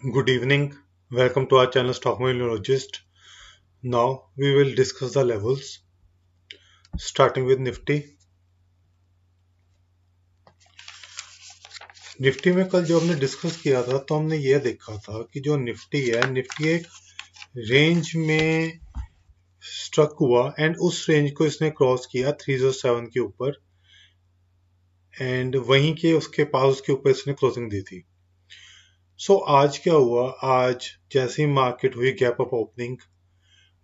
Good evening. Welcome to our channel Stockmonologist. Now we will discuss the levels starting with Nifty. Nifty में कल जो हमने discuss किया था तो हमने ये देखा था कि जो निफ्टी है निफ्टी एक रेंज में स्ट्रक हुआ एंड उस रेंज को इसने क्रॉस किया 307 के ऊपर एंड वहीं के उसके पास उसके ऊपर इसने क्लोजिंग दी थी। सो आज क्या हुआ, आज जैसी मार्केट हुई gap up opening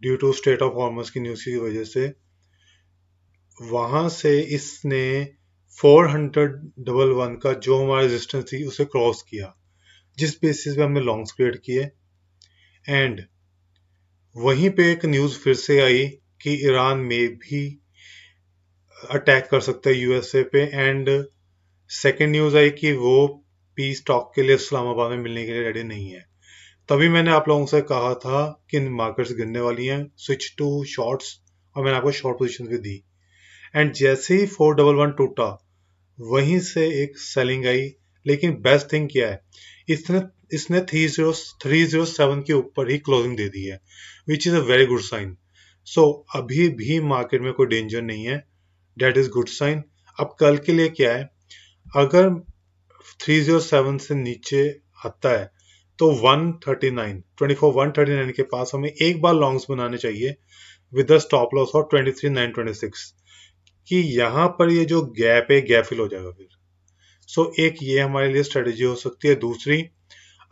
due to state of Hormuz की न्यूज़ की वजह से वहां से इसने 411 का जो हमारा रेजिस्टेंस थी उसे क्रॉस किया, जिस बेसिस पे हमने लॉन्ग्स क्रिएट किए। एंड वहीं पे एक न्यूज़ फिर से आई कि ईरान में भी अटैक कर सकता है यूएसए पे। एंड सेकेंड न्यूज़ आई कि वो पीस टॉक के लिए इस्लामाबाद में मिलने के लिए रेडी नहीं है। तभी मैंने आप लोगों से कहा था कि मार्केट्स गिरने वाली हैं, स्विच टू शॉर्ट्स, और मैंने आपको शॉर्ट पोजीशन भी दी। एंड जैसे ही 411 टूटा वहीं से एक सेलिंग आई। लेकिन बेस्ट थिंग क्या है, इसने इसने 307 के ऊपर ही क्लोजिंग दे दी है, which is a very good sign. So अभी भी मार्केट में कोई डेंजर नहीं है, डेट इज गुड साइन। अब कल के लिए क्या है, अगर 307 से नीचे आता है तो 139 के पास हमें एक बार लॉन्ग्स बनाने चाहिए with the stop loss of 23,926 कि यहाँ पर ये जो गैप है गैप फिल हो जाएगा फिर। सो एक ये हमारे लिए स्ट्रेटेजी हो सकती है। दूसरी,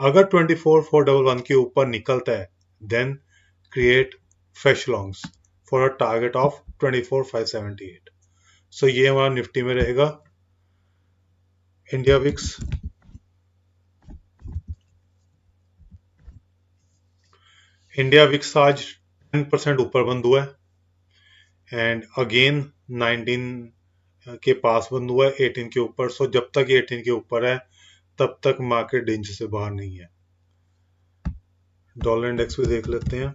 अगर 24,411 के ऊपर निकलता है then create fresh longs for a target of 24,578। सो ये हमारा निफ्टी में रहेगा। इंडिया विक्स आज 10% ऊपर बंद हुआ है एंड अगेन 19 के पास बंद हुआ है 18 के ऊपर। सो जब तक ये 18 के ऊपर है तब तक मार्केट डेंजर से बाहर नहीं है। डॉलर इंडेक्स भी देख लेते हैं।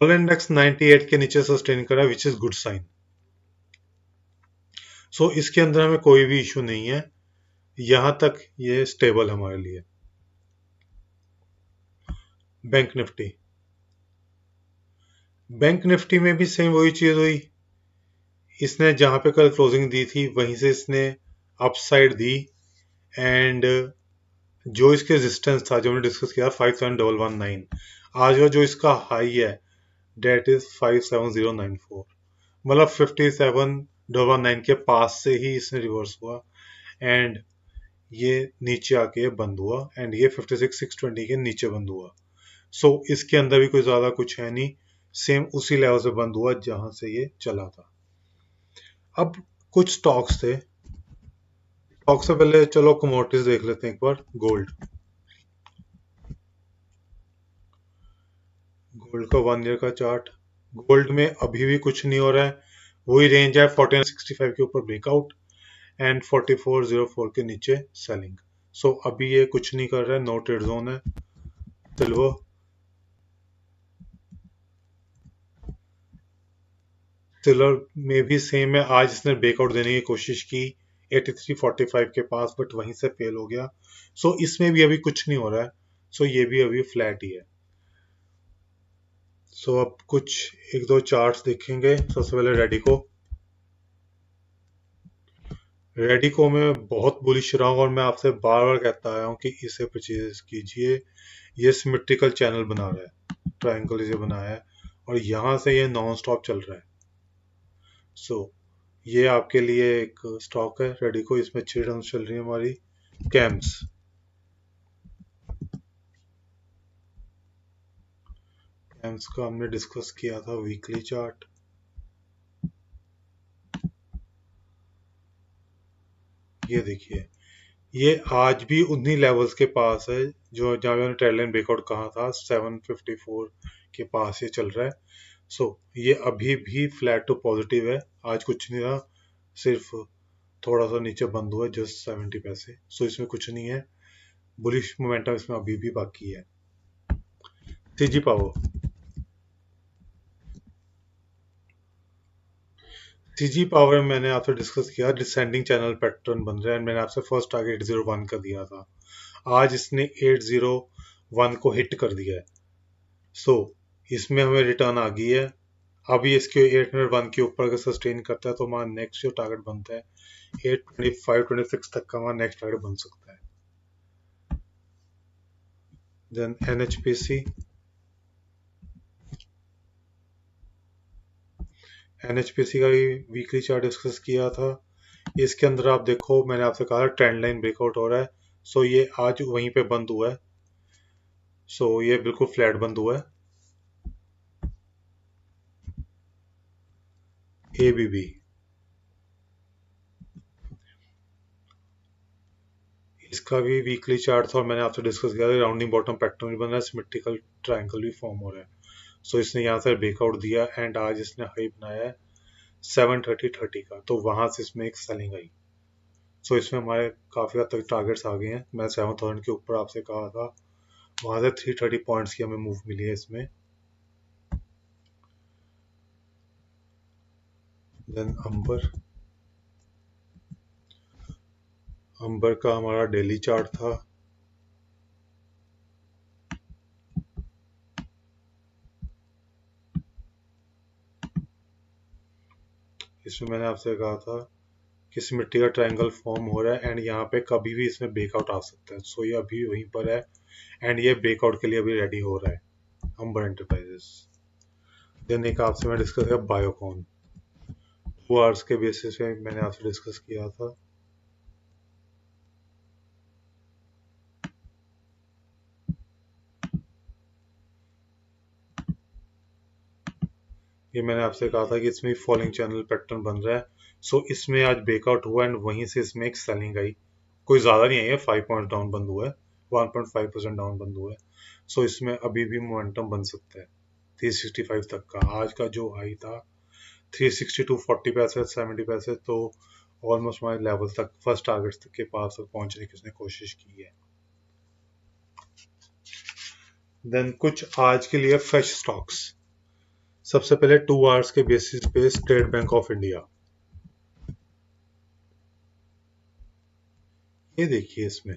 डॉलर इंडेक्स 98 के नीचे सस्टेन कर रहा है, विच इज गुड साइन। सो इसके अंदर हमें कोई भी इशू नहीं है, यहां तक ये स्टेबल हमारे लिए। बैंक निफ्टी में भी सेम वही चीज हुई। इसने जहां पे कल क्लोजिंग दी थी वहीं से इसने अपसाइड दी एंड जो इसके रेजिस्टेंस था जो हमने डिस्कस किया 57119, आज का जो इसका हाई है डेट इज 57094। मतलब 57,9 के पास से ही इसने रिवर्स हुआ एंड ये नीचे आके बंद हुआ एंड ये 56,620 के नीचे बंद हुआ। सो इसके अंदर भी कोई ज्यादा कुछ है नहीं, सेम उसी लेवल से बंद हुआ जहां से ये चला था। अब कुछ स्टॉक्स थे। स्टॉक से पहले चलो कमोडिटीज देख लेते हैं एक बार। गोल्ड का 1 ईयर का चार्ट। गोल्ड में अभी भी कुछ नहीं हो रहा है, वही रेंज है 4965 के ऊपर ब्रेकआउट एंड 4404 के नीचे सेलिंग। सो अभी ये कुछ नहीं कर रहा है, नो ट्रेड जोन है। सिल्वर सिल्वर में भी सेम है, आज इसने ब्रेकआउट देने की कोशिश की 8345 के पास बट वहीं से फेल हो गया। सो इसमें भी अभी कुछ नहीं हो रहा है, सो ये भी अभी फ्लैट ही है। सो अब कुछ एक दो चार्ट्स देखेंगे। सबसे पहले रेडिको में बहुत बुलिश रहा हूँ और मैं आपसे बार बार कहता आया हूँ कि इसे परचेज कीजिए। ये सिमेट्रिकल चैनल बना रहा है, ट्रायंगल इसे बनाया है और यहाँ से ये नॉन स्टॉप चल रहा है। सो ये आपके लिए एक स्टॉक है रेडिको, इसमें अच्छी रिटर्न चल रही है हमारी। कैम्स कैम्स का हमने डिस्कस किया था वीकली चार्ट। ये देखिए, ये आज भी उन्हीं लेवल्स के पास है जो जहाँ मैंने ट्रेड लाइन ब्रेकआउट कहा था, 754 के पास ये चल रहा है। सो ये अभी भी फ्लैट टू पॉजिटिव है, आज कुछ नहीं रहा, सिर्फ थोड़ा सा नीचे बंद हुआ, जस्ट 70 पैसे। सो इसमें कुछ नहीं है, बुलिश मोमेंटम इसमें अभी भी बाकी है। सीजी पावर सीजी पावर में मैंने आपसे डिस्कस किया डिसेंडिंग चैनल पैटर्न बन रहा है, मैंने आपसे फर्स्ट टारगेट 801 का दिया था। आज इसने 801 को हिट कर दिया है। सो इसमें हमें रिटर्न आ गई है। अभी इसके 801 के ऊपर अगर सस्टेन करता है तो हमारा नेक्स्ट जो टारगेट बनता है 825-26 तक का हमारा नेक्स्ट टारगेट बन सकता है। देन एनएचपीसी का भी वीकली चार्ट डिस्कस किया था। इसके अंदर आप देखो, मैंने आपसे कहा ट्रेंड लाइन ब्रेकआउट हो रहा है। सो ये आज वहीं पे बंद हुआ है। सो ये बिल्कुल फ्लैट बंद हुआ है। एबीबी इसका भी वीकली चार्ट था और मैंने आपसे डिस्कस किया था राउंडिंग बॉटम पैटर्न भी बन रहा है, सिमेट्रिकल ट्रायंगल भी फॉर्म हो रहा है। सो इसने यहाँ से ब्रेकआउट दिया एंड आज इसने हाई बनाया है 730 का, तो वहां से इसमें एक सेलिंग आई। सो इसमें हमारे काफी हद तक टारगेट्स आ गए हैं। मैं 7000 के ऊपर आपसे कहा था, वहां से 330 पॉइंट्स की हमें मूव मिली है इसमें। देन अंबर का हमारा डेली चार्ट था। इसमें मैंने आपसे कहा था कि सिमेट्री का ट्रायंगल फॉर्म हो रहा है एंड यहाँ पे कभी भी इसमें ब्रेकआउट आ सकता है। सो ये अभी वहीं पर है एंड ये ब्रेकआउट के लिए अभी रेडी हो रहा है अंबर एंटरप्राइजेस। देन एक आपसे मैं डिस्कस किया बायोकॉन, 2 आवर्स के बेसिस पे मैंने आपसे डिस्कस किया था। ये मैंने आपसे कहा था कि इसमें फॉलिंग चैनल पैटर्न बन रहा है। सो इसमें आज ब्रेकआउट हुआ एंड वहीं से इसमें एक सेलिंग आई। कोई ज़्यादा नहीं आई है, 5 पॉइंट डाउन बंद हुआ है, 1.5% डाउन बंद हुआ है। सो इसमें अभी भी मोमेंटम बन सकता है 365 तक का। आज का जो हाई था 362 40 पैसे 70 पैसे, तो ऑलमोस्ट हमारे लेवल तक फर्स्ट टारगेट तक के पास तक पहुंचने की उसने कोशिश की है। देन कुछ आज के लिए फ्रेश स्टॉक्स। सबसे पहले 2 आवर्स के बेसिस पे स्टेट बैंक ऑफ इंडिया। ये देखिए, इसमें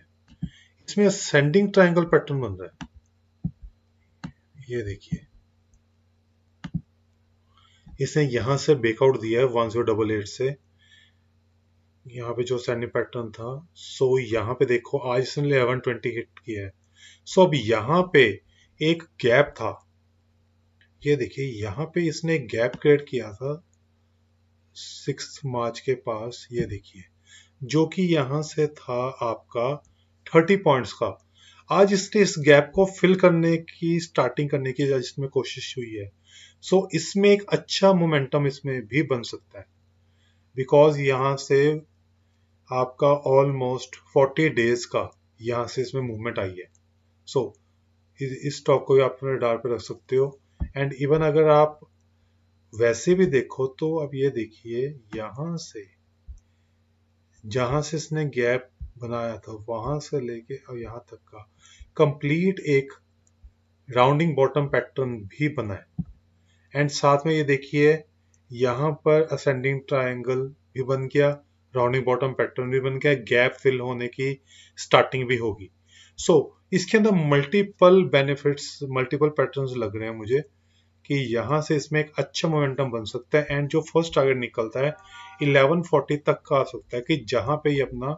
इसमें असेंडिंग ट्रायंगल पैटर्न बन रहा है। ये देखिए, इसने यहां से ब्रेकआउट दिया है 1088 से, यहाँ पे जो असेंडिंग पैटर्न था। सो यहाँ पे देखो आज इसने 1120 हिट किया है। सो अब यहाँ पे एक गैप था। ये देखिए, यहाँ पे इसने एक गैप क्रिएट किया था 6 मार्च के पास। ये देखिए, जो कि यहाँ से था आपका 30 पॉइंट्स का। आज इसने इस गैप को फिल करने की स्टार्टिंग करने की इसमें कोशिश हुई है। सो इसमें एक अच्छा मोमेंटम इसमें भी बन सकता है, बिकॉज यहाँ से आपका ऑलमोस्ट 40 डेज का यहाँ से इसमें मूवमेंट आई है। सो इस स्टॉक को भी आप अपने रडार पे रख सकते हो। एंड इवन अगर आप वैसे भी देखो तो अब ये देखिए, यहाँ से जहां से इसने गैप बनाया था वहां से लेके अब यहाँ तक का कंप्लीट एक राउंडिंग बॉटम पैटर्न भी बना है। एंड साथ में ये देखिए, यहाँ पर असेंडिंग ट्रायंगल भी बन गया, राउंडिंग बॉटम पैटर्न भी बन गया, गैप फिल होने की स्टार्टिंग भी होगी। सो इसके अंदर मल्टीपल बेनिफिट्स, मल्टीपल पैटर्न्स लग रहे हैं मुझे कि यहाँ से इसमें एक अच्छा मोमेंटम बन सकता है। एंड जो फर्स्ट टारगेट निकलता है 1140 तक का आ सकता है कि जहां पे ये अपना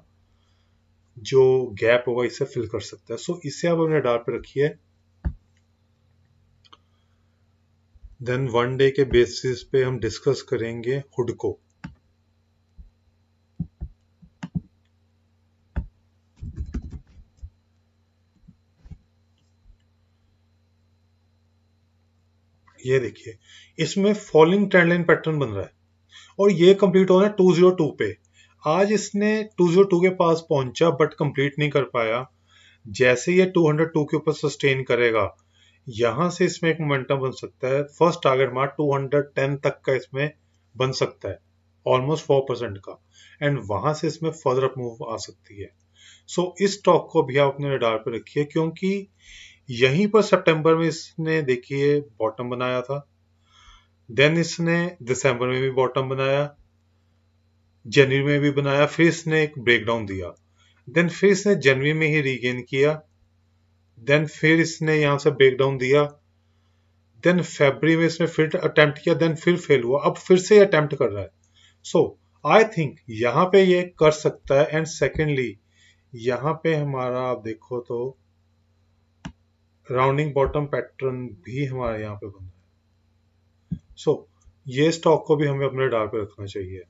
जो गैप होगा इसे फिल कर सकता है। सो इसे आप अपने रडार पे रखिए। देन वन डे के बेसिस पे हम डिस्कस करेंगे हुडको। ये देखिए, इसमें फॉलिंग ट्रेंड लाइन पैटर्न बन रहा है और ये कंप्लीट हो रहा है 202 पे। आज इसने 202 के पास पहुंचा बट कंप्लीट नहीं कर पाया। जैसे ये 202 के ऊपर सस्टेन करेगा, यहां से इसमें एक मोमेंटम बन सकता है। फर्स्ट टारगेट मार्क 210 तक का इसमें बन सकता है, ऑलमोस्ट 4% का। एंड वहां से इसमें फर्दर अप मूव आ सकती है। सो इस स्टॉक को भी आप अपने रडार पे रखिए, क्योंकि यहीं पर सितंबर में इसने देखिए बॉटम बनाया था। देन इसने दिसंबर में भी बॉटम बनाया जनवरी में भी बनाया, फिर इसने एक ब्रेकडाउन दिया, देन फिर इसने जनवरी में ही रीगेन किया, देन फिर इसने यहाँ से ब्रेकडाउन दिया, देन फरवरी में इसने फिर अटेम्प्ट किया, देन फिर फेल हुआ, अब फिर से अटेम्प्ट कर रहा है। सो आई थिंक यहाँ पे ये कर सकता है। एंड सेकेंडली यहाँ पे हमारा आप देखो तो राउंडिंग बॉटम पैटर्न भी हमारा यहाँ पे बन रहा है। सो ये स्टॉक को भी हमें अपने रडार पे रखना चाहिए।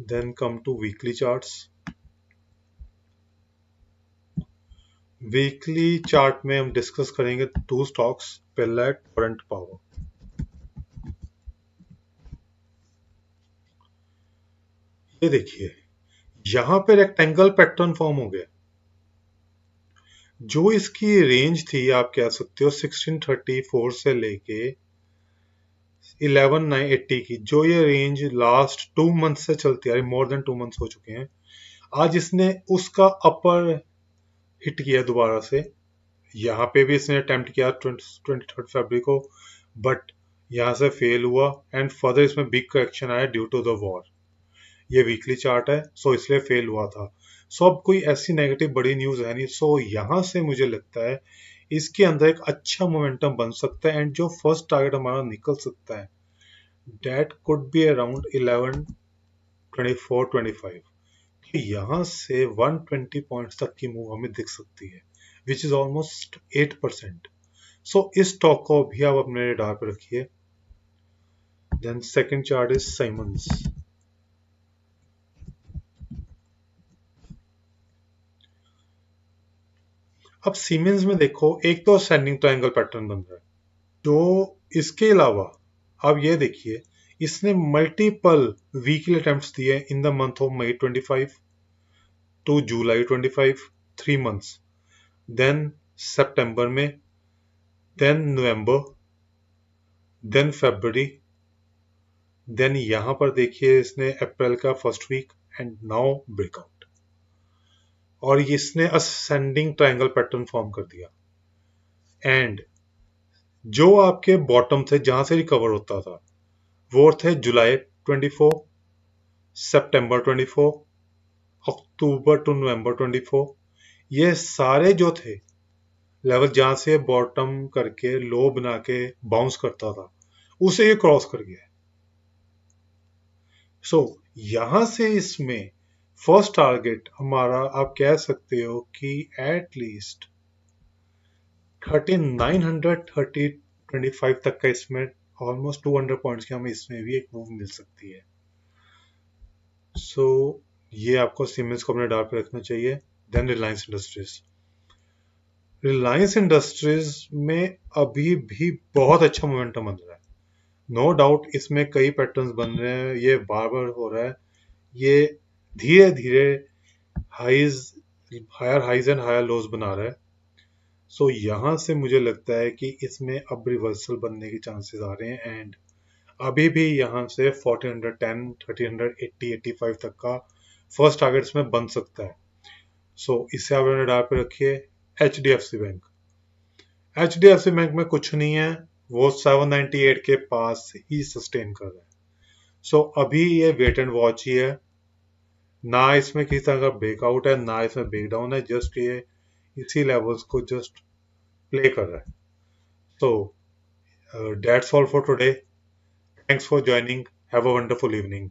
Then come to weekly charts. Weekly chart में हम डिस्कस करेंगे टू स्टॉक्स, पहला है टोरेंट पावर। ये देखिए यहाँ पे रेक्टेंगल पैटर्न फॉर्म हो गया। जो इसकी रेंज थी आप कह सकते हो 1634 से लेके 11980 की, जो ये रेंज लास्ट 2 मंथ से चलती आ रही, मोर देन 2 मंथ्स हो चुके हैं, आज इसने उसका अपर हिट किया दोबारा से। यहाँ पे भी इसने अटेम्प्ट किया 23 फरवरी को, बट यहाँ से फेल हुआ एंड फर्दर इसमें बिग करेक्शन आया ड्यू टू द वॉर। ये वीकली चार्ट है, सो इसलिए फेल हुआ था। सो अब कोई ऐसी नेगेटिव बड़ी न्यूज है नहीं, सो यहाँ से मुझे लगता है इसके अंदर एक अच्छा मोमेंटम बन सकता है एंड जो फर्स्ट टारगेट हमारा निकल सकता है दैट कुड बी अराउंड 1124-25। यहाँ से 120 पॉइंट्स तक की मूव हमें दिख सकती है, विच इज ऑलमोस्ट 8%। सो इस स्टॉक को भी आप अपने रेडार पर रखिए। Then second chart is Siemens. अब सीमेंस में देखो, एक तो असेंडिंग ट्रायंगल पैटर्न बन रहा है, जो इसके अलावा अब ये देखिए इसने मल्टीपल वीकली अटेम्प्ट्स दिए in the month of May 25 to July 25, 3 months, then सितंबर में, then November, then February, then यहां पर देखिए इसने अप्रैल का first week and now breakout, और इसने असेंडिंग ट्रायंगल पैटर्न फॉर्म कर दिया। एंड जो आपके बॉटम थे जहां से रिकवर होता था वो थे जुलाई 24, सितंबर 24, अक्टूबर टू नवंबर 24। ये सारे जो थे लेवल जहां से बॉटम करके लो बना के बाउंस करता था, उसे ये क्रॉस कर गया। सो यहां से इसमें फर्स्ट टारगेट हमारा आप कह सकते हो कि एटलीस्ट 3925 तक का, इसमें ऑलमोस्ट 200 पॉइंट्स की हमें इसमें भी एक मूव मिल सकती है। सो ये आपको सीमेंस को अपने डार पे रखना चाहिए। Then Reliance Industries. Reliance Industries में अभी भी बहुत अच्छा मोमेंटम बन रहा है, नो डाउट इसमें कई पैटर्न्स बन रहे हैं, ये बार बार हो रहा है, ये धीरे धीरे highs, higher highs and higher lows बना रहा है। सो यहाँ से मुझे लगता है कि इसमें अब रिवर्सल बनने के चांसेस आ रहे हैं एंड अभी भी यहाँ से 1410, 1380, 85 तक का फर्स्ट टारगेट इसमें बन सकता है। सो इसे आप अपने डार पे रखिए। HDFC bank. HDFC बैंक में कुछ नहीं है, वो 798 के पास ही सस्टेन कर रहा है। सो अभी ये वेट एंड वॉच ही है, ना इसमें किसी तरह का ब्रेकआउट है ना इसमें ब्रेकडाउन है, जस्ट ये इसी लेवल्स को जस्ट प्ले कर रहा है। So that's all for today. Thanks for joining. Have a wonderful evening.